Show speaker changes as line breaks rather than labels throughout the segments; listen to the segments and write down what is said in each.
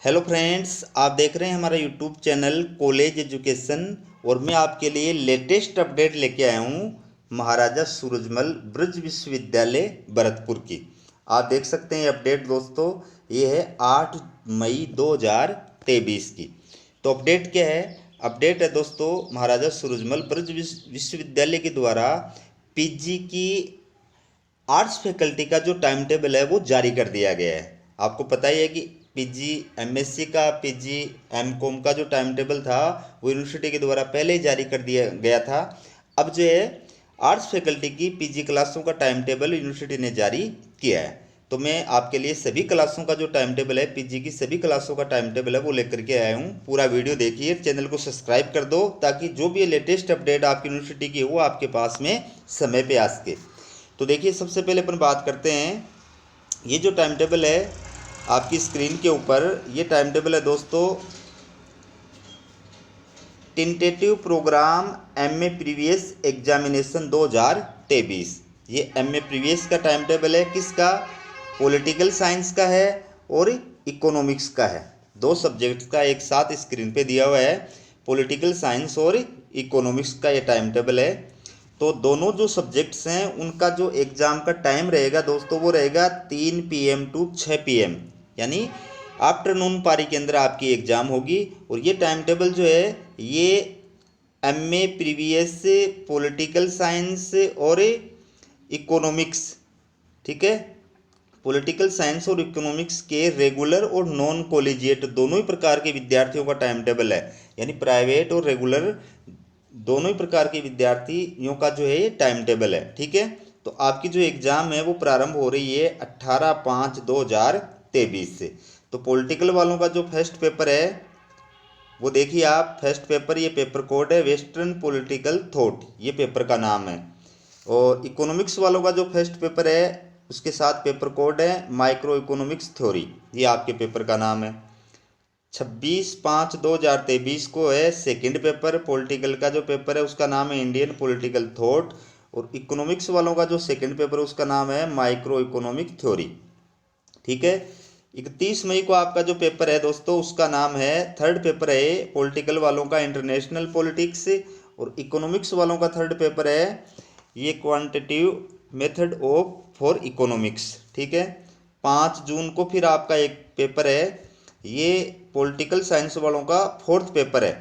Hello friends, आप देख रहे हैं हमारा यूट्यूब चैनल कॉलेज एजुकेशन। और मैं आपके लिए लेटेस्ट अपडेट लेके आया हूँ महाराजा सूरजमल ब्रज विश्वविद्यालय भरतपुर की। आप देख सकते हैं अपडेट दोस्तों, ये है 8 मई 2023 की। तो अपडेट क्या है? अपडेट है दोस्तों, महाराजा सूरजमल ब्रज विश्वविद्यालय के द्वारा पीजी की आर्ट्स फैकल्टी का जो टाइम टेबल है वो जारी कर दिया गया है। आपको पता ही है कि पीजी एमएससी का, पीजी एमकॉम का जो टाइम टेबल था वो यूनिवर्सिटी के द्वारा पहले ही जारी कर दिया गया था। अब जो है आर्ट्स फैकल्टी की पीजी क्लासों का टाइम टेबल यूनिवर्सिटी ने जारी किया है। तो मैं आपके लिए सभी क्लासों का जो टाइम टेबल है, पीजी की सभी क्लासों का टाइम टेबल है वो लेकर के आया हूँ। पूरा वीडियो देखिए, चैनल को सब्सक्राइब कर दो ताकि जो भी लेटेस्ट अपडेट आपकी यूनिवर्सिटी की वो आपके पास में समय पे आ सके। तो देखिए, सबसे पहले अपन बात करते हैं, ये जो टाइम टेबल है आपकी स्क्रीन के ऊपर, ये टाइम टेबल है दोस्तों tentative programme MA previous examination 2023। ये एमए प्रीवियस का टाइम टेबल है, किसका? पॉलिटिकल साइंस का है और इकोनॉमिक्स का है। दो सब्जेक्ट्स का एक साथ स्क्रीन पे दिया हुआ है, पॉलिटिकल साइंस और इकोनॉमिक्स का ये टाइम टेबल है। तो दोनों जो सब्जेक्ट्स हैं उनका जो एग्ज़ाम का टाइम रहेगा दोस्तों वो रहेगा 3 PM टू 6 PM, यानी आफ्टरनून पारी के अंदर आपकी एग्ज़ाम होगी। और ये टाइम टेबल जो है ये एमए प्रीवियस पॉलिटिकल साइंस और इकोनॉमिक्स, ठीक है, पॉलिटिकल साइंस और इकोनॉमिक्स के रेगुलर और नॉन कॉलेजिएट दोनों ही प्रकार के विद्यार्थियों का टाइम टेबल है। यानी प्राइवेट और रेगुलर दोनों ही प्रकार के विद्यार्थियों का जो है ये टाइम टेबल है, ठीक है। तो आपकी जो एग्ज़ाम है वो प्रारंभ हो रही है 18/5/2023 से। तो पॉलिटिकल वालों का जो फर्स्ट पेपर है वो देखिए आप, फर्स्ट पेपर, ये पेपर कोड है वेस्टर्न पॉलिटिकल थॉट, ये पेपर का नाम है। और इकोनॉमिक्स वालों का जो फर्स्ट पेपर है उसके साथ पेपर कोड है माइक्रो इकोनॉमिक्स थ्योरी, ये आपके पेपर का नाम है। 26/5/2023 को है सेकंड पेपर, पॉलिटिकल का जो पेपर है उसका नाम है इंडियन पॉलिटिकल थॉट। और इकोनॉमिक्स वालों का जो सेकंड पेपर है उसका नाम है माइक्रो इकोनॉमिक थ्योरी, ठीक है। 31 मई को आपका जो पेपर है दोस्तों उसका नाम है, थर्ड पेपर है पॉलिटिकल वालों का इंटरनेशनल पॉलिटिक्स। और इकोनॉमिक्स वालों का थर्ड पेपर है ये quantitative method of for economics, ठीक है। 5 जून को फिर आपका एक पेपर है, ये पॉलिटिकल साइंस वालों का फोर्थ पेपर है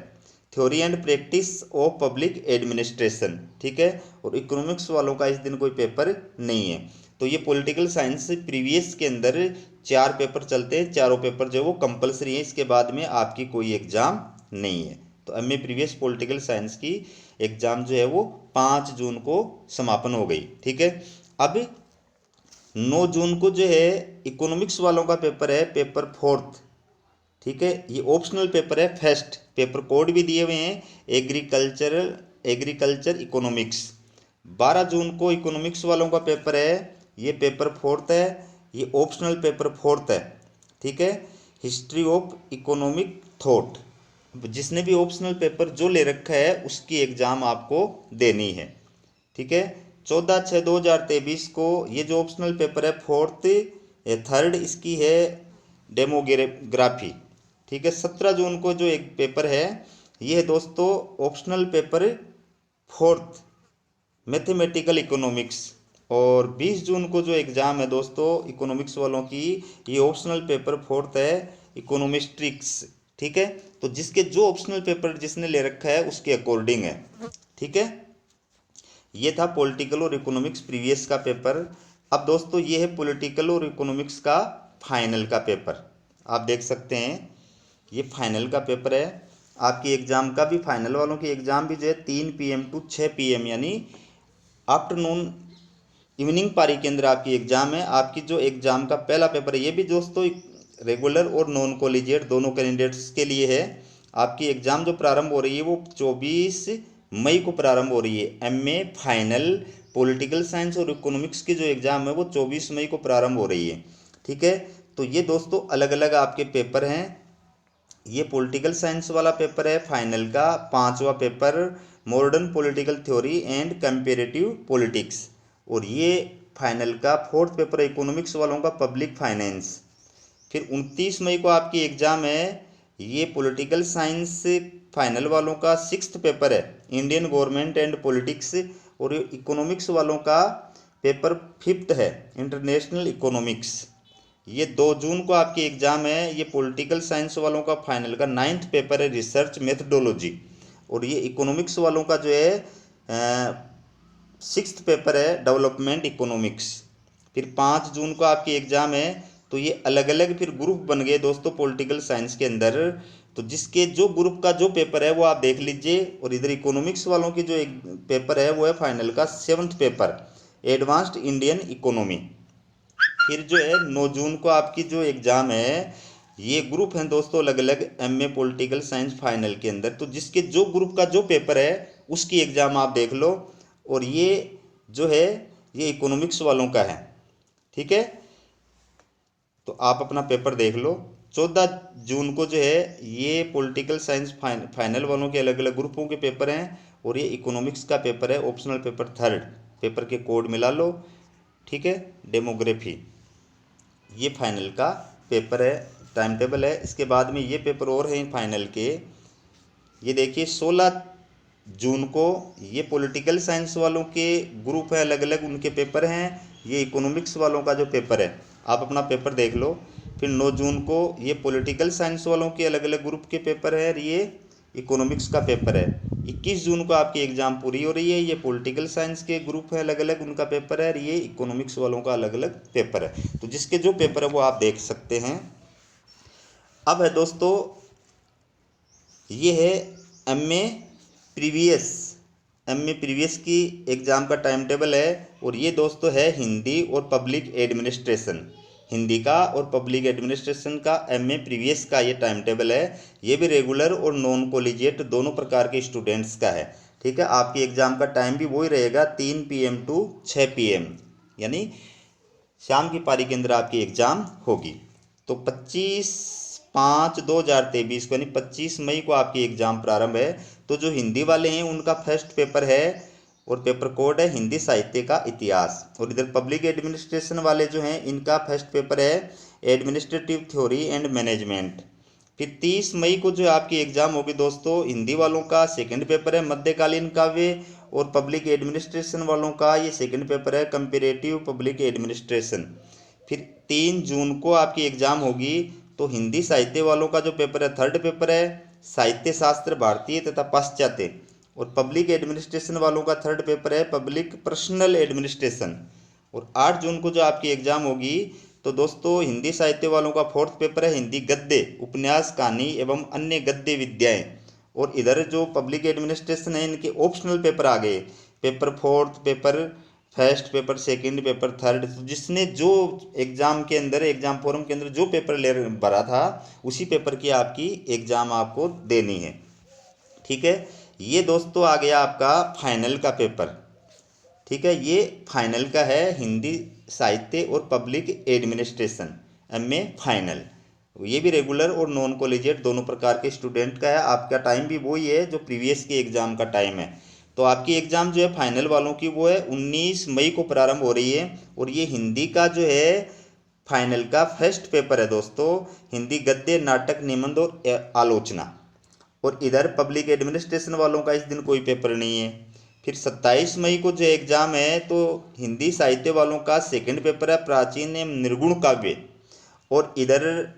theory and practice of public administration, ठीक है। और इकोनॉमिक्स वालों का इस दिन कोई पेपर नहीं है। तो ये पॉलिटिकल साइंस प्रीवियस के अंदर 4 पेपर चलते हैं, चारों पेपर जो वो कंपलसरी है, इसके बाद में आपकी कोई एग्ज़ाम नहीं है। तो एमए प्रीवियस पॉलिटिकल साइंस की एग्ज़ाम जो है वो 5 जून को समापन हो गई, ठीक है। अब 9 जून को जो है इकोनॉमिक्स वालों का पेपर है, पेपर फोर्थ, ठीक है। ये ऑप्शनल पेपर है, फर्स्ट पेपर कोड भी दिए हुए हैं एग्रीकल्चर इकोनॉमिक्स। 12 जून को इकोनॉमिक्स वालों का पेपर है, ये पेपर फोर्थ है, ये ऑप्शनल पेपर फोर्थ है, ठीक है। हिस्ट्री ऑफ इकोनॉमिक थॉट, जिसने भी ऑप्शनल पेपर जो ले रखा है उसकी एग्ज़ाम आपको देनी है, ठीक है। 14/6/2023 को ये जो ऑप्शनल पेपर है फोर्थ थर्ड, इसकी है डेमोग्राफी, ठीक है। 17 जून को जो एक पेपर है ये है दोस्तों optional paper fourth mathematical economics. और 20 जून को जो एग्ज़ाम है दोस्तों इकोनॉमिक्स वालों की, ये ऑप्शनल पेपर फोर्थ है इकोनॉमिस्ट्रिक्स, ठीक है। तो जिसके जो ऑप्शनल पेपर जिसने ले रखा है उसके अकॉर्डिंग है, ठीक है। ये था पॉलिटिकल और इकोनॉमिक्स प्रीवियस का पेपर। अब दोस्तों ये है पॉलिटिकल और इकोनॉमिक्स का फाइनल का पेपर, आप देख सकते हैं ये फाइनल का पेपर है। आपकी एग्ज़ाम का भी, फाइनल वालों की एग्ज़ाम भी जो है 3 PM टू 6 PM, यानी आफ्टरनून इवनिंग पारी के अंदर आपकी एग्ज़ाम है। आपकी जो एग्ज़ाम का पहला पेपर है ये भी दोस्तों रेगुलर और नॉन कॉलेजिएट दोनों कैंडिडेट्स के लिए है। आपकी एग्ज़ाम जो प्रारंभ हो रही है वो 24 मई को प्रारंभ हो रही है। एमए फाइनल पॉलिटिकल साइंस और इकोनॉमिक्स की जो एग्ज़ाम है वो 24 मई को प्रारंभ हो रही है, ठीक है। तो ये दोस्तों अलग अलग आपके पेपर हैं। ये पॉलिटिकल साइंस वाला पेपर है फाइनल का 5वां paper, modern political theory and comparative politics. और ये फाइनल का फोर्थ पेपर है इकोनॉमिक्स वालों का पब्लिक फाइनेंस, फिर 29 मई को आपकी एग्ज़ाम है, ये पॉलिटिकल साइंस फाइनल वालों का 6th पेपर है, इंडियन गवर्नमेंट एंड पॉलिटिक्स। और इकोनॉमिक्स वालों का पेपर 5th है, इंटरनेशनल इकोनॉमिक्स। ये 2 जून को आपकी एग्ज़ाम है, ये पॉलिटिकल साइंस वालों का फाइनल का 9th पेपर है, रिसर्च मेथडोलॉजी। और ये इकोनॉमिक्स वालों का जो है 6th पेपर है, डेवलपमेंट इकोनॉमिक्स। फिर 5 जून को आपकी एग्ज़ाम है। तो ये अलग अलग फिर ग्रुप बन गए दोस्तों पॉलिटिकल साइंस के अंदर। तो जिसके जो ग्रुप का जो पेपर है वो आप देख लीजिए। और इधर इकोनॉमिक्स वालों की जो एक पेपर है वो है फाइनल का 7th paper, advanced Indian economy. फिर जो है 9 जून को आपकी जो एग्ज़ाम है, ये ग्रुप हैं दोस्तों अलग अलग एमए पॉलिटिकल साइंस फाइनल के अंदर। तो जिसके जो ग्रुप का जो पेपर है उसकी एग्ज़ाम आप देख लो। और ये जो है ये इकोनॉमिक्स वालों का है, ठीक है। तो आप अपना पेपर देख लो। 14 जून को जो है ये पॉलिटिकल साइंस फाइनल वालों के अलग अलग ग्रुपों के पेपर हैं। और ये इकोनॉमिक्स का पेपर है, ऑप्शनल पेपर 3rd, पेपर के कोड मिला लो, ठीक है। डेमोग्राफी, ये फाइनल का पेपर है, टाइम टेबल है। इसके बाद में ये पेपर और हैं फाइनल के। ये देखिए 16 जून को ये पॉलिटिकल साइंस वालों के ग्रुप है अलग अलग, उनके पेपर हैं। ये इकोनॉमिक्स वालों का जो पेपर है आप अपना पेपर देख लो। फिर 9 जून को ये पॉलिटिकल साइंस वालों के अलग अलग ग्रुप के पेपर है, और ये इकोनॉमिक्स का पेपर है। 21 जून को आपकी एग्ज़ाम पूरी हो रही है, ये पॉलिटिकल साइंस के ग्रुप है अलग अलग, उनका पेपर है, और ये इकोनॉमिक्स वालों का अलग अलग पेपर है। तो जिसके जो पेपर है वो आप देख सकते हैं। अब है दोस्तों ये है एमए प्रीवियस, एमए प्रीवियस की एग्ज़ाम का टाइम टेबल है। और ये दोस्तों है हिंदी और पब्लिक एडमिनिस्ट्रेशन, हिंदी का और पब्लिक एडमिनिस्ट्रेशन का एमए प्रीवियस का ये टाइम टेबल है। ये भी रेगुलर और नॉन कॉलेजिएट दोनों प्रकार के स्टूडेंट्स का है, ठीक है। आपकी एग्ज़ाम का टाइम भी वही रहेगा 3 PM टू 6 PM, यानी शाम की पारी के अंदर आपकी एग्ज़ाम होगी। तो 25/5/2023 को यानी 25 मई को आपकी एग्ज़ाम प्रारंभ है। तो जो हिंदी वाले हैं उनका फर्स्ट पेपर है और पेपर कोड है हिंदी साहित्य का इतिहास। और इधर पब्लिक एडमिनिस्ट्रेशन वाले जो हैं इनका फर्स्ट पेपर है एडमिनिस्ट्रेटिव थ्योरी एंड मैनेजमेंट। फिर 30 मई को जो आपकी एग्ज़ाम होगी दोस्तों, हिंदी वालों का सेकंड पेपर है मध्यकालीन काव्य, और पब्लिक एडमिनिस्ट्रेशन वालों का ये सेकंड पेपर है कंपैरेटिव पब्लिक एडमिनिस्ट्रेशन। फिर 3 जून को आपकी एग्ज़ाम होगी। तो हिंदी साहित्य वालों का जो पेपर है 3rd पेपर है साहित्य शास्त्र भारतीय तथा पाश्चात्य। और पब्लिक एडमिनिस्ट्रेशन वालों का 3rd पेपर है पब्लिक पर्सनल एडमिनिस्ट्रेशन। और 8 जून को जो आपकी एग्ज़ाम होगी तो दोस्तों हिंदी साहित्य वालों का 4th पेपर है हिंदी गद्य, उपन्यास, कहानी एवं अन्य गद्य विद्याएं। और इधर जो पब्लिक एडमिनिस्ट्रेशन है इनके ऑप्शनल पेपर आ गए, paper 4th, paper first, paper second, paper 3rd। तो जिसने जो एग्ज़ाम के अंदर एग्ज़ाम फॉर्म के अंदर जो पेपर ले भरा था उसी पेपर की आपकी एग्ज़ाम आपको देनी है, ठीक है। ये दोस्तों आ गया आपका फाइनल का पेपर, ठीक है। ये फाइनल का है हिंदी साहित्य और पब्लिक एडमिनिस्ट्रेशन एमए फाइनल। ये भी रेगुलर और नॉन कॉलेजिएट दोनों प्रकार के स्टूडेंट का है। आपका टाइम भी वही है जो प्रीवियस के एग्ज़ाम का टाइम है। तो आपकी एग्ज़ाम जो है फाइनल वालों की वो है 19 मई को प्रारंभ हो रही है। और ये हिंदी का जो है फाइनल का फर्स्ट पेपर है दोस्तों, हिंदी गद्य, नाटक, निबंध और आलोचना। और इधर पब्लिक एडमिनिस्ट्रेशन वालों का इस दिन कोई पेपर नहीं है। फिर 27 मई को जो एग्ज़ाम है तो हिंदी साहित्य वालों का सेकंड पेपर है प्राचीन एवं निर्गुण काव्य। और इधर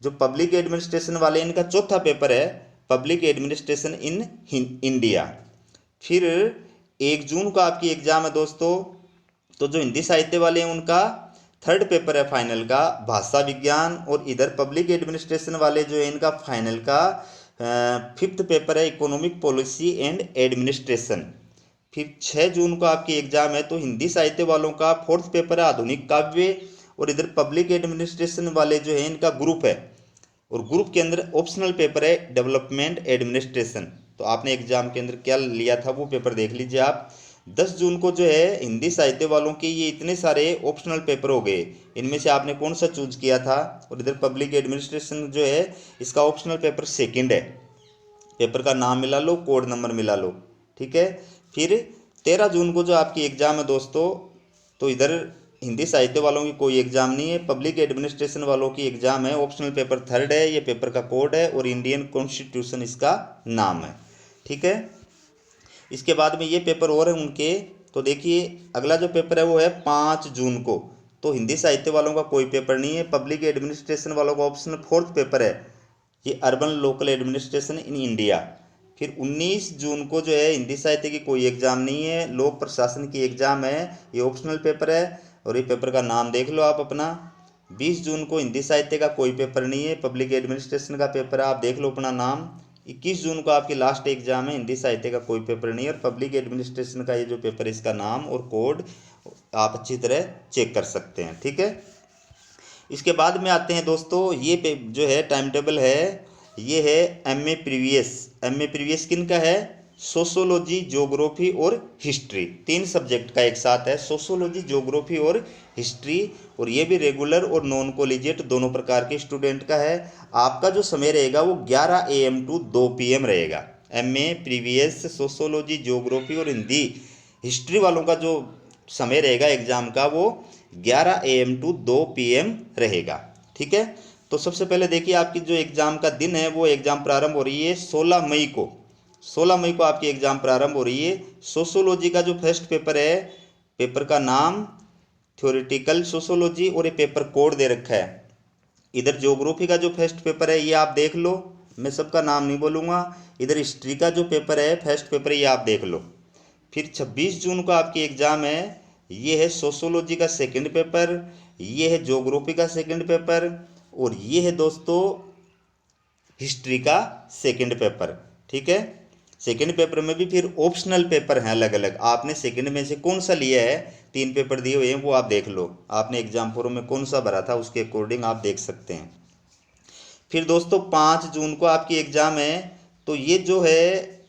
जो पब्लिक एडमिनिस्ट्रेशन वाले इनका चौथा पेपर है पब्लिक एडमिनिस्ट्रेशन इन इंडिया। फिर 1 जून को आपकी एग्ज़ाम है दोस्तों। तो जो हिंदी साहित्य वाले हैं उनका 3rd पेपर है फाइनल का भाषा विज्ञान। और इधर पब्लिक एडमिनिस्ट्रेशन वाले जो है इनका फाइनल का 5th पेपर है इकोनॉमिक पॉलिसी एंड एडमिनिस्ट्रेशन। फिर 6 जून को आपकी एग्ज़ाम है। तो हिंदी साहित्य वालों का 4th पेपर है आधुनिक काव्य। और इधर पब्लिक एडमिनिस्ट्रेशन वाले जो है इनका ग्रुप है, और ग्रुप के अंदर ऑप्शनल पेपर है डेवलपमेंट एडमिनिस्ट्रेशन। तो आपने एग्ज़ाम के अंदर क्या लिया था वो पेपर देख लीजिए आप। 10 जून को जो है हिंदी साहित्य वालों के ये इतने सारे ऑप्शनल पेपर हो गए, इनमें से आपने कौन सा चूज किया था। और इधर पब्लिक एडमिनिस्ट्रेशन जो है इसका ऑप्शनल पेपर सेकंड है, पेपर का नाम मिला लो, कोड नंबर मिला लो, ठीक है। फिर 13 जून को जो आपकी एग्ज़ाम है दोस्तों, तो इधर हिंदी साहित्य वालों की कोई एग्ज़ाम नहीं है। पब्लिक एडमिनिस्ट्रेशन वालों की एग्ज़ाम है। ऑप्शनल पेपर 3rd है, ये पेपर का कोड है और इंडियन कॉन्स्टिट्यूशन इसका नाम है। ठीक है, इसके बाद में ये पेपर और है उनके। तो देखिए अगला जो पेपर है वो है 5 जून को। तो हिंदी साहित्य वालों का कोई पेपर नहीं है। पब्लिक एडमिनिस्ट्रेशन वालों का ऑप्शनल 4th पेपर है, ये urban local administration in India. फिर 19 जून को जो है हिंदी साहित्य की कोई एग्ज़ाम नहीं है, लोक प्रशासन की एग्ज़ाम है, ये ऑप्शनल पेपर है और ये पेपर का नाम देख लो आप अपना। 20 जून को हिंदी साहित्य का कोई पेपर नहीं है, पब्लिक एडमिनिस्ट्रेशन का पेपर है, आप देख लो अपना नाम। 21 जून को आपकी लास्ट एग्जाम है, हिंदी साहित्य का कोई पेपर नहीं है और पब्लिक एडमिनिस्ट्रेशन का ये जो पेपर है इसका नाम और कोड आप अच्छी तरह चेक कर सकते हैं। ठीक है, इसके बाद में आते हैं दोस्तों, ये जो है टाइम टेबल है, ये है एमए प्रीवियस किन का है? सोशोलॉजी, ज्योग्राफी और हिस्ट्री, 3 सब्जेक्ट का एक साथ है, सोशोलॉजी, ज्योग्राफी और हिस्ट्री। और ये भी रेगुलर और नॉन कॉलेजिएट दोनों प्रकार के स्टूडेंट का है। आपका जो समय रहेगा वो 11 AM टू 2 PM रहेगा। एमए प्रीवियस, सोशोलॉजी, ज्योग्राफी और हिंदी हिस्ट्री वालों का जो समय रहेगा एग्ज़ाम का वो 11 AM टू 2 PM रहेगा। ठीक है, तो सबसे पहले देखिए आपकी जो एग्ज़ाम का दिन है वो एग्ज़ाम प्रारंभ हो रही है 16 मई को। 16 मई को आपकी एग्ज़ाम प्रारंभ हो रही है। सोशोलॉजी का जो फर्स्ट पेपर है, पेपर का नाम थ्योरेटिकल सोशोलॉजी और ये पेपर कोड दे रखा है। इधर ज्योग्राफी का जो फर्स्ट पेपर है ये आप देख लो, मैं सबका नाम नहीं बोलूँगा। इधर हिस्ट्री का जो पेपर है फर्स्ट पेपर ये आप देख लो। फिर 26 जून को आपकी एग्ज़ाम है, ये है सोशोलॉजी का सेकंड पेपर, ये है ज्योग्राफी का सेकंड पेपर और ये है दोस्तों हिस्ट्री का सेकंड पेपर। ठीक है, सेकंड पेपर में भी फिर ऑप्शनल पेपर हैं अलग अलग, आपने सेकंड में से कौन सा लिया है, 3 पेपर दिए हुए हैं वो आप देख लो, आपने एग्जाम फॉर्म में कौन सा भरा था उसके अकॉर्डिंग आप देख सकते हैं। फिर दोस्तों 5 जून को आपकी एग्ज़ाम है, तो ये जो है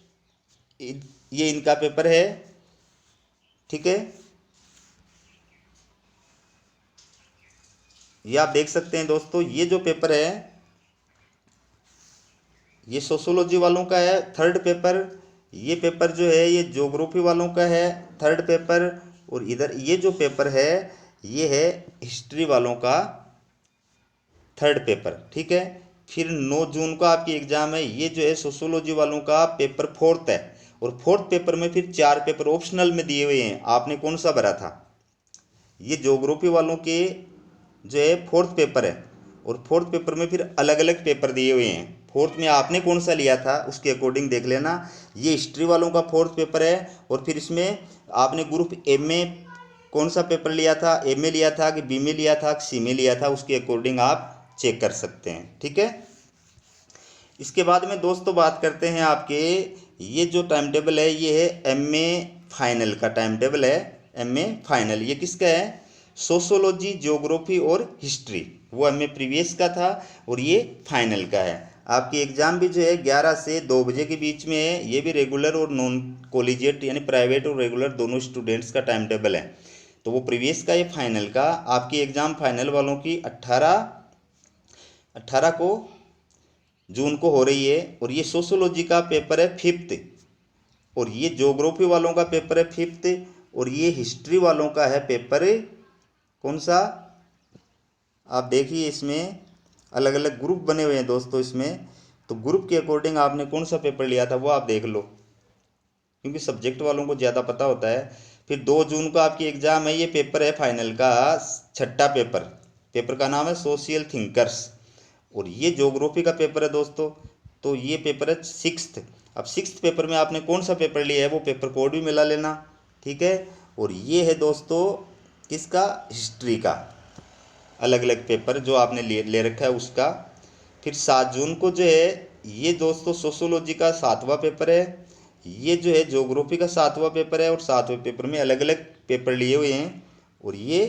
ये इनका पेपर है। ठीक है, ये आप देख सकते हैं दोस्तों, ये जो पेपर है ये सोशोलॉजी वालों का है 3rd पेपर। ये पेपर जो है ये ज्योग्राफी वालों का है 3rd पेपर और इधर ये जो पेपर है ये है हिस्ट्री वालों का 3rd पेपर। ठीक है, फिर 9 जून को आपकी एग्ज़ाम है, ये जो है सोशोलॉजी वालों का पेपर 4th है और 4th पेपर में फिर 4 पेपर ऑप्शनल में दिए हुए हैं, आपने कौन सा भरा था। ये ज्योग्राफी वालों के जो है 4th पेपर है और 4th पेपर में फिर अलग अलग पेपर दिए हुए हैं, 4th में आपने कौन सा लिया था उसके अकॉर्डिंग देख लेना। ये हिस्ट्री वालों का 4th पेपर है और फिर इसमें आपने ग्रुप ए में कौन सा पेपर लिया था, ए में लिया था कि बी में लिया था कि सी में लिया था, उसके अकॉर्डिंग आप चेक कर सकते हैं। ठीक है, इसके बाद में दोस्तों बात करते हैं आपके ये जो टाइम टेबल है ये है एमए फाइनल का टाइम टेबल है। एमए फाइनल ये किसका है? सोशोलॉजी, ज्योग्राफी और हिस्ट्री, वो एमए प्रीवियस का था और ये फाइनल का है। आपकी एग्ज़ाम भी जो है 11 से 2 बजे के बीच में है। ये भी रेगुलर और नॉन कॉलेजिएट यानी प्राइवेट और रेगुलर दोनों स्टूडेंट्स का टाइम टेबल है। तो वो प्रीवियस का, ये फाइनल का। आपकी एग्ज़ाम फाइनल वालों की 18 को जून को हो रही है और ये सोशोलॉजी का पेपर है 5th और ये ज्योग्राफी वालों का पेपर है 5th और ये हिस्ट्री वालों का है पेपर कौन सा, आप देखिए इसमें अलग अलग ग्रुप बने हुए हैं दोस्तों इसमें, तो ग्रुप के अकॉर्डिंग आपने कौन सा पेपर लिया था वो आप देख लो, क्योंकि सब्जेक्ट वालों को ज़्यादा पता होता है। फिर 2 जून को आपकी एग्ज़ाम है, ये पेपर है फाइनल का 6ठा पेपर, पेपर का नाम है सोशल थिंकर्स और ये ज्योग्राफी का पेपर है दोस्तों। तो ये पेपर है 6th। अब 6th पेपर में आपने कौन सा पेपर लिया है वो पेपर कोड भी मिला लेना। ठीक है, और ये है दोस्तों किसका, हिस्ट्री का अलग अलग पेपर जो आपने ले रखा है उसका। फिर 7 जून को जो है ये दोस्तों सोशोलॉजी का 7वां पेपर है, ये जो है ज्योग्राफी का 7वां पेपर है और 7वें पेपर में अलग अलग पेपर लिए हुए हैं और ये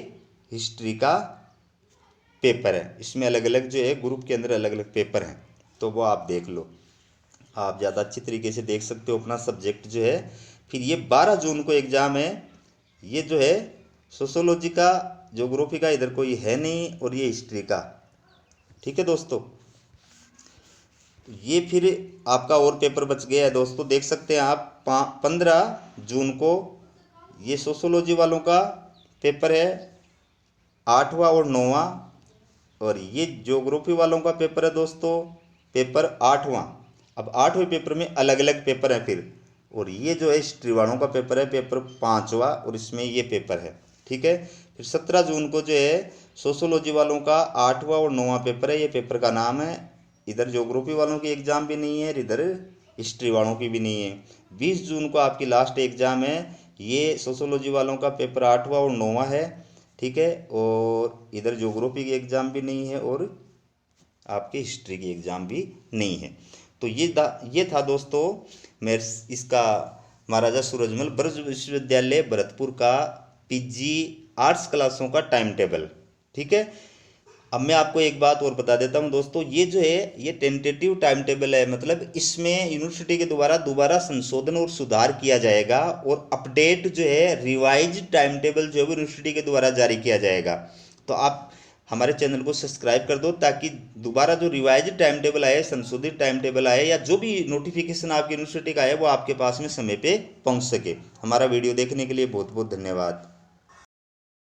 हिस्ट्री का पेपर है, इसमें अलग अलग जो है ग्रुप के अंदर अलग अलग पेपर हैं, तो वो आप देख लो, आप ज़्यादा अच्छी तरीके से देख सकते हो अपना सब्जेक्ट जो है। फिर ये 12 जून को एग्ज़ाम है, ये जो है सोशोलॉजी का, ज्योग्राफी का इधर कोई है नहीं और ये हिस्ट्री का। ठीक है दोस्तों, ये फिर आपका और पेपर बच गया है दोस्तों, देख सकते हैं आप 15 जून को ये सोशोलॉजी वालों का पेपर है 8वां और 9वां, और ये ज्योग्राफी वालों का पेपर है दोस्तों, पेपर 8वां। अब 8वें पेपर में अलग अलग पेपर हैं फिर, और ये जो है हिस्ट्री वालों का पेपर है पेपर 5वां, और इसमें ये पेपर है, ठीक है। फिर 17 जून को जो है सोशोलॉजी वालों का 8वां और 9वां पेपर है, ये पेपर का नाम है, इधर ज्योग्राफी वालों की एग्ज़ाम भी नहीं है, इधर हिस्ट्री वालों की भी नहीं है। 20 जून को आपकी लास्ट एग्ज़ाम है, ये सोशोलॉजी वालों का पेपर 8वां और 9वां है, ठीक है। और इधर ज्योग्राफी की एग्ज़ाम भी नहीं है, और आपकी हिस्ट्री की एग्ज़ाम भी नहीं है। तो ये था दोस्तों मेरे इसका महाराजा सूरजमल ब्रज विश्वविद्यालय भरतपुर का पीजी आर्ट्स क्लासों का टाइम टेबल, ठीक है। अब मैं आपको एक बात और बता देता हूँ दोस्तों, ये जो है ये टेंटेटिव टाइम टेबल है, मतलब इसमें यूनिवर्सिटी के द्वारा दोबारा संशोधन और सुधार किया जाएगा, और अपडेट जो है रिवाइज टाइम टेबल जो है वो यूनिवर्सिटी के द्वारा जारी किया जाएगा। तो आप हमारे चैनल को सब्सक्राइब कर दो, ताकि दोबारा जो रिवाइज टाइम टेबल आए, संशोधित टाइम टेबल आए, या जो भी नोटिफिकेशन आपकी यूनिवर्सिटी का है वो आपके पास में समय पे पहुंच सके। हमारा वीडियो देखने के लिए बहुत बहुत धन्यवाद।